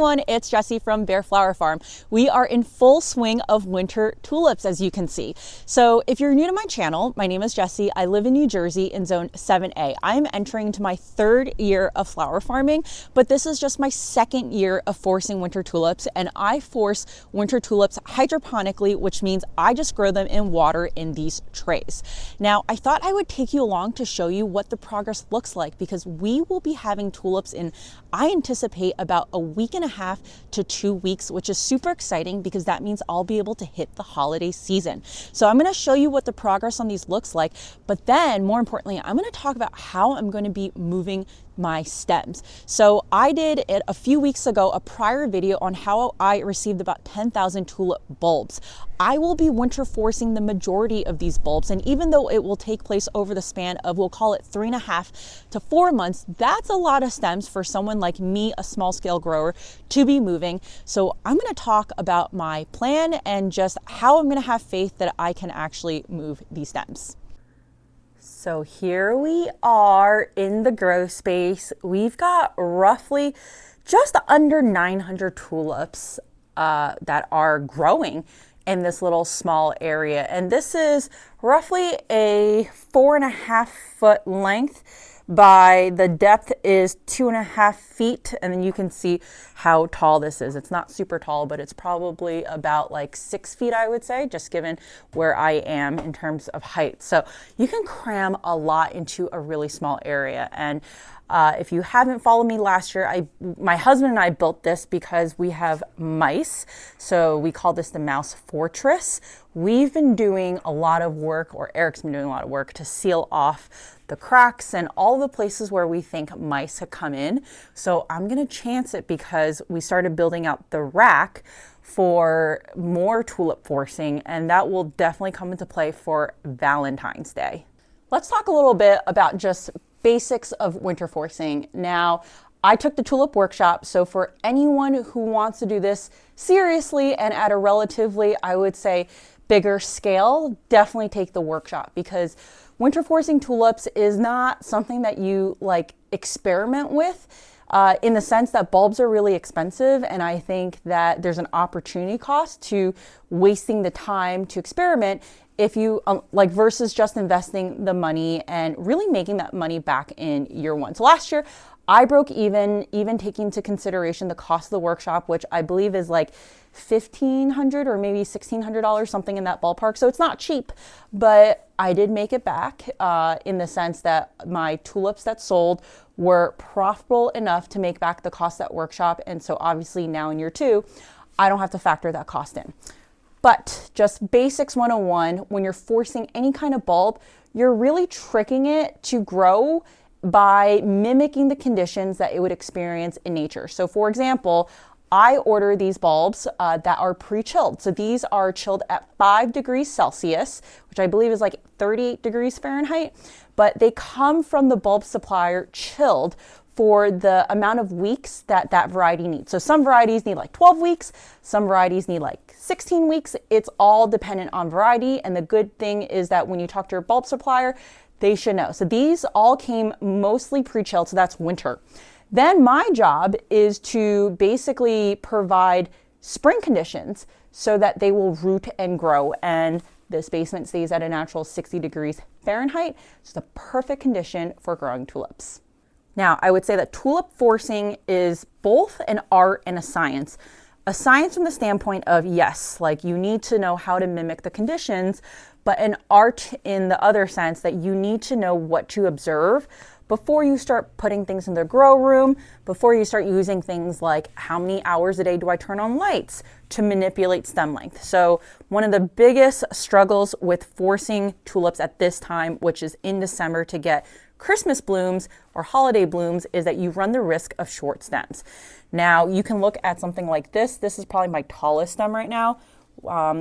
everyone, it's Jessie from b.a.r.e Flower Farm. We are in full swing of winter tulips, as you can see. So if you're new to my channel, my name is Jessie. I live in New Jersey in zone 7A. I'm entering into my 3rd year of flower farming, but this is just my 2nd year of forcing winter tulips, and I force winter tulips hydroponically, which means I just grow them in water in these trays. Now, I thought I would take you along to show you what the progress looks like, because we will be having tulips in, I anticipate, about a week and a half to 2 weeks, which is super exciting because that means I'll be able to hit the holiday season. So I'm going to show you what the progress on these looks like, but then more importantly, I'm going to talk about how I'm going to be moving my stems. So I did it a few weeks ago, a prior video on how I received about 10,000 tulip bulbs. I will be winter forcing the majority of these bulbs, and even though it will take place over the span of, we'll call it 3.5 to 4 months, that's a lot of stems for someone like me, a small scale grower, to be moving. So I'm going to talk about my plan and just how I'm going to have faith that I can actually move these stems. So here we are in the grow space. We've got roughly just under 900 tulips that are growing in this little small area. And this is roughly a 4.5 foot length by the depth is 2.5 feet. And then you can see how tall this is. It's not super tall, but it's probably about like 6 feet, I would say, just given where I am in terms of height. So you can cram a lot into a really small area. And if you haven't followed me last year, my husband and I built this because we have mice. So we call this the mouse fortress. We've been doing a lot of work, or Eric's been doing a lot of work to seal off the cracks and all the places where we think mice have come in. So I'm going to chance it because we started building out the rack for more tulip forcing, and that will definitely come into play for Valentine's Day. Let's talk a little bit about just basics of winter forcing. Now, I took the tulip workshop, so for anyone who wants to do this seriously and at a relatively, I would say, bigger scale, definitely take the workshop, because winter forcing tulips is not something that you like experiment with, in the sense that bulbs are really expensive, and I think that there's an opportunity cost to wasting the time to experiment if you like, versus just investing the money and really making that money back in year one. So last year I broke even taking into consideration the cost of the workshop, which I believe is like $1,500 or maybe $1,600, something in that ballpark. So it's not cheap, but I did make it back in the sense that my tulips that sold were profitable enough to make back the cost of that workshop. And so obviously now in year 2, I don't have to factor that cost in. But just basics 101, when you're forcing any kind of bulb, you're really tricking it to grow by mimicking the conditions that it would experience in nature. So for example, I order these bulbs that are pre-chilled. So these are chilled at 5 degrees Celsius, which I believe is like 38 degrees Fahrenheit, but they come from the bulb supplier chilled for the amount of weeks that that variety needs. So some varieties need like 12 weeks, some varieties need like 16 weeks. It's all dependent on variety. And the good thing is that when you talk to your bulb supplier, they should know. So these all came mostly pre-chilled, so that's winter. Then my job is to basically provide spring conditions so that they will root and grow. And this basement stays at a natural 60 degrees Fahrenheit. It's the perfect condition for growing tulips. Now, I would say that tulip forcing is both an art and a science. A science from the standpoint of, yes, like you need to know how to mimic the conditions, but an art in the other sense that you need to know what to observe before you start putting things in the grow room, before you start using things like how many hours a day do I turn on lights to manipulate stem length. So one of the biggest struggles with forcing tulips at this time, which is in December, to get Christmas blooms or holiday blooms, is that you run the risk of short stems. Now you can look at something like this. This is probably my tallest stem right now.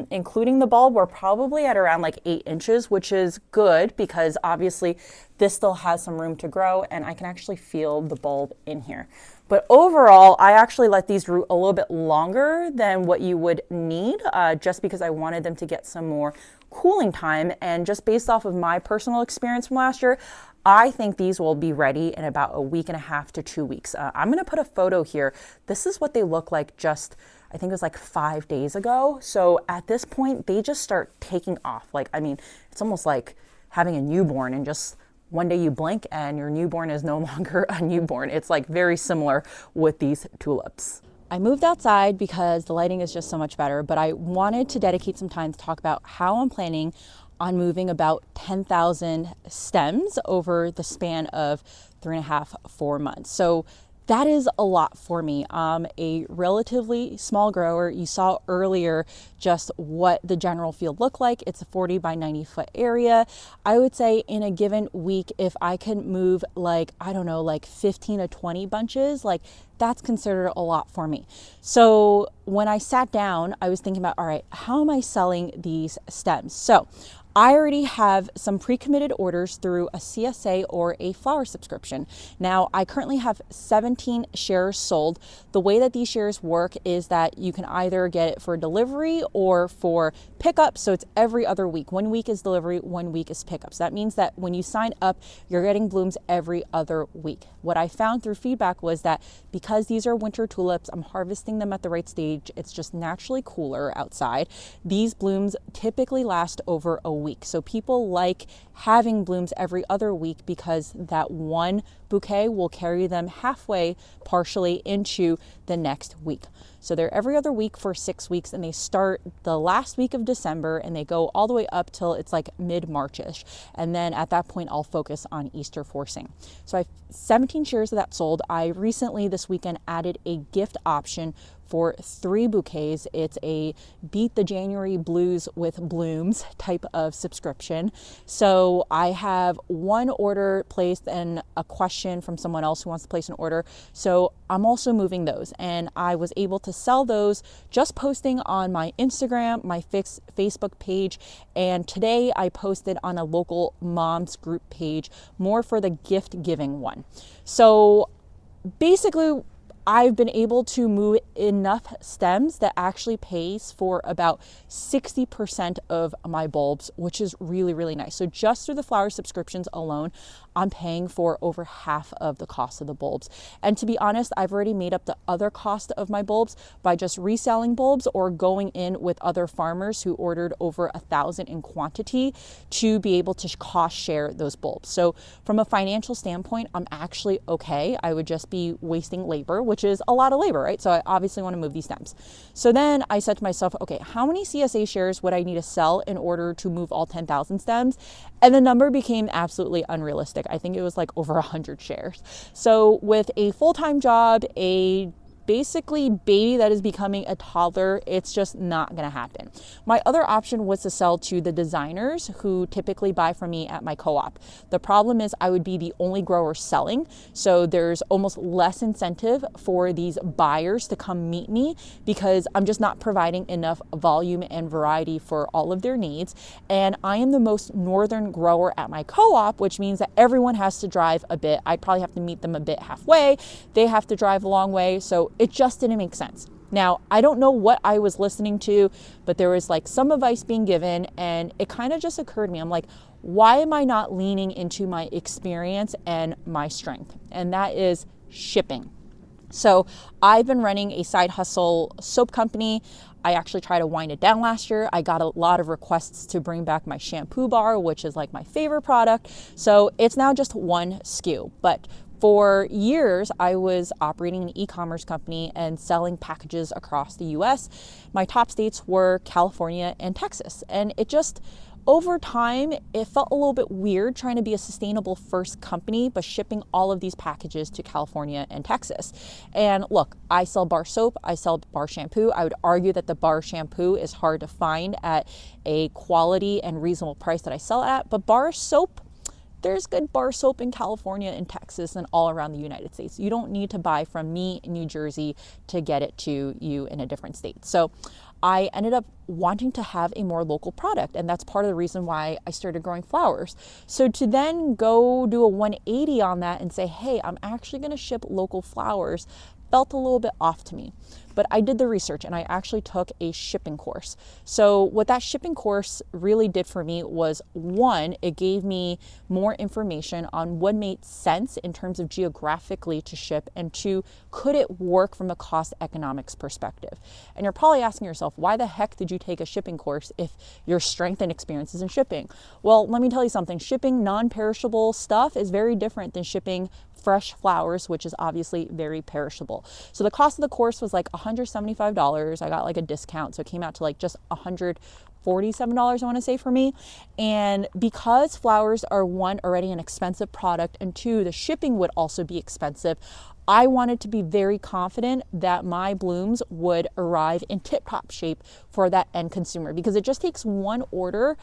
Including the bulb, we're probably at around like 8 inches, which is good because obviously this still has some room to grow and I can actually feel the bulb in here. But overall, I actually let these root a little bit longer than what you would need, just because I wanted them to get some more cooling time. And just based off of my personal experience from last year, I think these will be ready in about a week and a half to 2 weeks. I'm going to put a photo here. This is what they look like just, I think it was like 5 days ago. So at this point, they just start taking off. Like, I mean, it's almost like having a newborn and just one day you blink and your newborn is no longer a newborn. It's like very similar with these tulips. I moved outside because the lighting is just so much better, but I wanted to dedicate some time to talk about how I'm planning on moving about 10,000 stems over the span of 3.5, 4 months. So that is a lot for me. I'm a relatively small grower. You saw earlier just what the general field looked like. It's a 40 by 90 foot area. I would say in a given week, if I can move like, I don't know, like 15 to 20 bunches, like that's considered a lot for me. So when I sat down, I was thinking about, all right, how am I selling these stems? So I already have some pre-committed orders through a CSA or a flower subscription. Now, I currently have 17 shares sold. The way that these shares work is that you can either get it for delivery or for pickup. So it's every other week. 1 week is delivery, 1 week is pickup. So that means that when you sign up, you're getting blooms every other week. What I found through feedback was that because these are winter tulips, I'm harvesting them at the right stage. It's just naturally cooler outside. These blooms typically last over a week. So people like having blooms every other week because that one bouquet will carry them halfway, partially into the next week. So they're every other week for 6 weeks, and they start the last week of December and they go all the way up till it's like mid-Marchish. And then at that point, I'll focus on Easter forcing. So I have 17 shares of that sold. I recently this weekend added a gift option for 3 bouquets. It's a Beat the January Blues with Blooms type of subscription. So I have one order placed and a question from someone else who wants to place an order. So I'm also moving those, and I was able to sell those just posting on my Instagram, my Facebook page, and today I posted on a local moms group page, more for the gift giving one. So basically, I've been able to move enough stems that actually pays for about 60% of my bulbs, which is really, really nice. So just through the flower subscriptions alone, I'm paying for over half of the cost of the bulbs. And to be honest, I've already made up the other cost of my bulbs by just reselling bulbs or going in with other farmers who ordered over 1,000 in quantity to be able to cost share those bulbs. So from a financial standpoint, I'm actually okay. I would just be wasting labor, which is a lot of labor, right? So I obviously want to move these stems. So then I said to myself, okay, how many CSA shares would I need to sell in order to move all 10,000 stems? And the number became absolutely unrealistic. I think it was like over 100 shares. So with a full-time job, a basically baby that is becoming a toddler, it's just not going to happen. My other option was to sell to the designers who typically buy from me at my co-op. The problem is I would be the only grower selling, so there's almost less incentive for these buyers to come meet me because I'm just not providing enough volume and variety for all of their needs. And I am the most northern grower at my co-op, which means that everyone has to drive a bit. I'd probably have to meet them a bit halfway. They have to drive a long way. So it just didn't make sense. Now, I don't know what I was listening to, but there was like some advice being given, and it kind of just occurred to me. I'm like, why am I not leaning into my experience and my strength? And that is shipping. So I've been running a side hustle soap company. I actually tried to wind it down last year. I got a lot of requests to bring back my shampoo bar, which is like my favorite product. So it's now just one SKU. But for years, I was operating an e-commerce company and selling packages across the US. My top states were California and Texas. And it just, over time, it felt a little bit weird trying to be a sustainable first company, but shipping all of these packages to California and Texas. And look, I sell bar soap, I sell bar shampoo. I would argue that the bar shampoo is hard to find at a quality and reasonable price that I sell at, but bar soap, there's good bar soap in California and Texas and all around the United States. You don't need to buy from me in New Jersey to get it to you in a different state. So I ended up wanting to have a more local product. And that's part of the reason why I started growing flowers. So to then go do a 180 on that and say, hey, I'm actually going to ship local flowers, felt a little bit off to me. But I did the research and I actually took a shipping course. So what that shipping course really did for me was, one, it gave me more information on what made sense in terms of geographically to ship, and two, could it work from a cost economics perspective? And you're probably asking yourself, why the heck did you take a shipping course if your strength and experience is in shipping? Well, let me tell you something. Shipping non-perishable stuff is very different than shipping fresh flowers, which is obviously very perishable. So the cost of the course was like $175. I got like a discount, so it came out to like just $147, I want to say, for me. And because flowers are, one, already an expensive product, and two, the shipping would also be expensive, I wanted to be very confident that my blooms would arrive in tip-top shape for that end consumer, because it just takes one order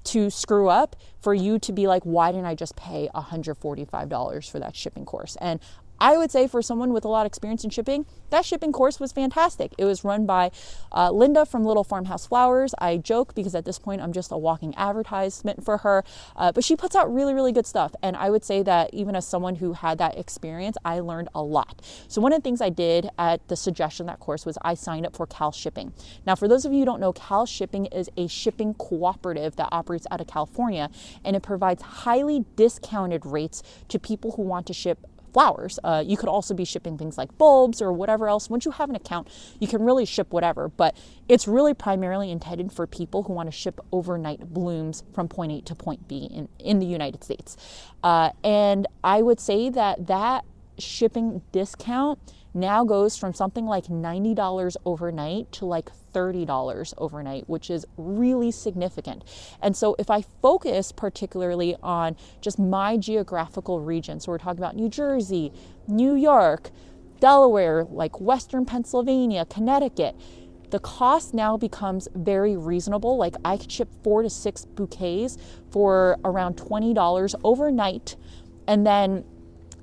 to screw up for you to be like, why didn't I just pay $145 for that shipping course? And I would say for someone with a lot of experience in shipping, that shipping course was fantastic. It was run by Linda from Little Farmhouse Flowers. I joke because at this point I'm just a walking advertisement for her, but she puts out really, really good stuff. And I would say that even as someone who had that experience, I learned a lot. So one of the things I did at the suggestion of that course was I signed up for Cal Shipping. Now, for those of you who don't know, Cal Shipping is a shipping cooperative that operates out of California, and it provides highly discounted rates to people who want to ship flowers. You could also be shipping things like bulbs or whatever else. Once you have an account, you can really ship whatever, but it's really primarily intended for people who want to ship overnight blooms from point A to point B in the United States. And I would say that shipping discount now goes from something like $90 overnight to like $30 overnight, which is really significant. And so if I focus particularly on just my geographical region, so we're talking about New Jersey, New York, Delaware, like Western Pennsylvania, Connecticut, the cost now becomes very reasonable. Like I could ship 4 to 6 bouquets for around $20 overnight, and then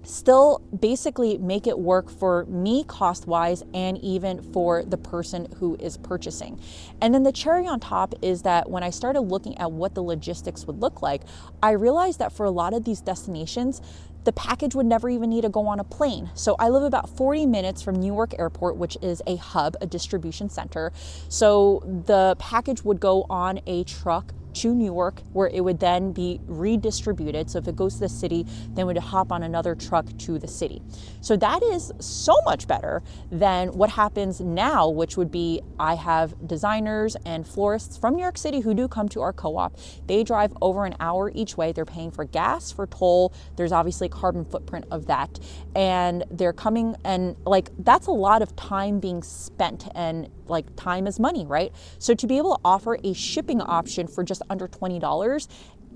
still basically make it work for me cost-wise and even for the person who is purchasing. And then the cherry on top is that when I started looking at what the logistics would look like, I realized that for a lot of these destinations, the package would never even need to go on a plane. So I live about 40 minutes from Newark Airport, which is a hub, a distribution center. So the package would go on a truck to Newark, where it would then be redistributed. So if it goes to the city, then it would hop on another truck to the city. So that is so much better than what happens now, which would be I have designers and florists from New York City who do come to our co-op. They drive over an hour each way. They're paying for gas, for toll. There's obviously carbon footprint of that. And they're coming, and like that's a lot of time being spent, and like time is money, right? So to be able to offer a shipping option for just under $20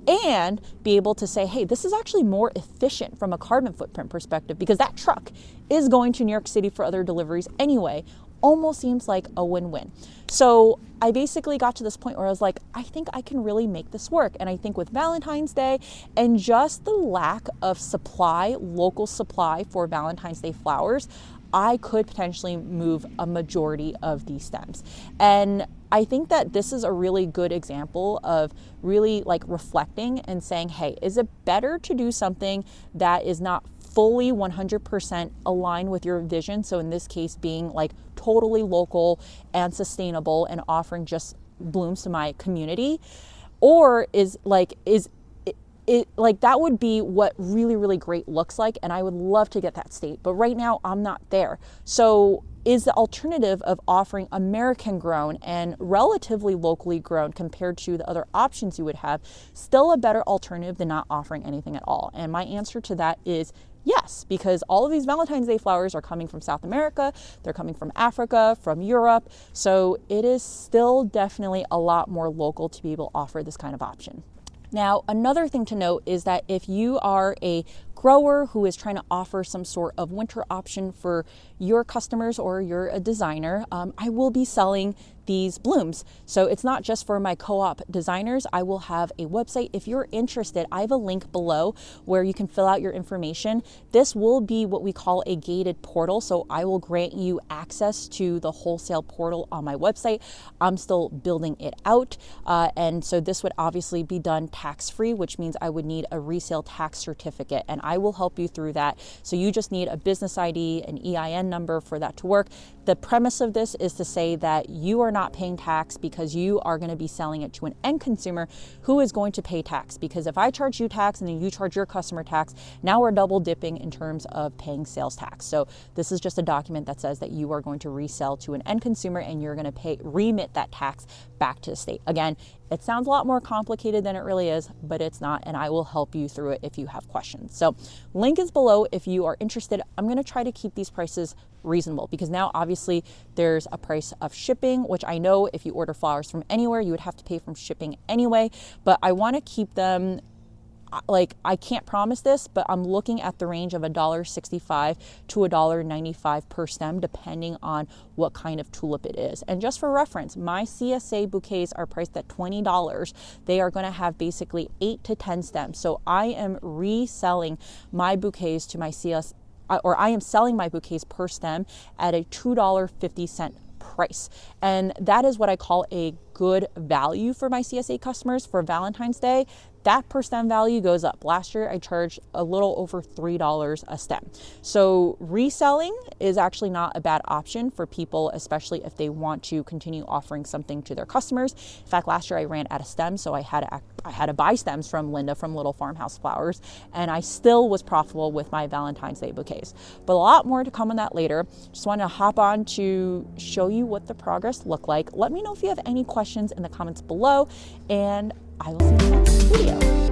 and be able to say, hey, this is actually more efficient from a carbon footprint perspective because that truck is going to New York City for other deliveries anyway, almost seems like a win-win. So I basically got to this point where I was like, I think I can really make this work. And I think with Valentine's Day and just the lack of supply, local supply for Valentine's Day flowers, I could potentially move a majority of these stems. And I think that this is a really good example of really like reflecting and saying, hey, is it better to do something that is not fully 100% aligned with your vision? So in this case, being like totally local and sustainable and offering just blooms to my community, or is it like that would be what really, really great looks like. And I would love to get that state, but right now I'm not there. So is the alternative of offering American grown and relatively locally grown compared to the other options you would have still a better alternative than not offering anything at all? And my answer to that is yes, because all of these Valentine's Day flowers are coming from South America, they're coming from Africa, from Europe. So it is still definitely a lot more local to be able to offer this kind of option. Now, another thing to note is that if you are a grower who is trying to offer some sort of winter option for your customers, or you're a designer, I will be selling these blooms. So it's not just for my co-op designers. I will have a website. If you're interested, I have a link below where you can fill out your information. This will be what we call a gated portal. So I will grant you access to the wholesale portal on my website. I'm still building it out. And so this would obviously be done tax-free, which means I would need a resale tax certificate, and I will help you through that. So you just need a business ID, an EIN number for that to work. The premise of this is to say that you are not paying tax because you are going to be selling it to an end consumer who is going to pay tax. Because if I charge you tax and then you charge your customer tax, now we're double dipping in terms of paying sales tax. So this is just a document that says that you are going to resell to an end consumer and you're going to remit that tax back to the state. Again, it sounds a lot more complicated than it really is, but it's not, and I will help you through it if you have questions. So link is below if you are interested. I'm going to try to keep these prices reasonable because now obviously there's a price of shipping, which I know if you order flowers from anywhere, you would have to pay from shipping anyway, but I want to keep them, like, I can't promise this, but I'm looking at the range of $1.65 to $1.95 per stem, depending on what kind of tulip it is. And just for reference, my CSA bouquets are priced at $20. They are going to have basically 8 to 10 stems. So I am reselling my bouquets to my I am selling my bouquets per stem at a $2.50 price. And that is what I call a good value for my CSA customers for Valentine's Day. That per stem value goes up. Last year, I charged a little over $3 a stem. So reselling is actually not a bad option for people, especially if they want to continue offering something to their customers. In fact, last year I ran out of stems, so I had to buy stems from Linda from Little Farmhouse Flowers, and I still was profitable with my Valentine's Day bouquets. But a lot more to come on that later. Just want to hop on to show you what the progress looked like. Let me know if you have any questions in the comments below, and I will see you in the next video.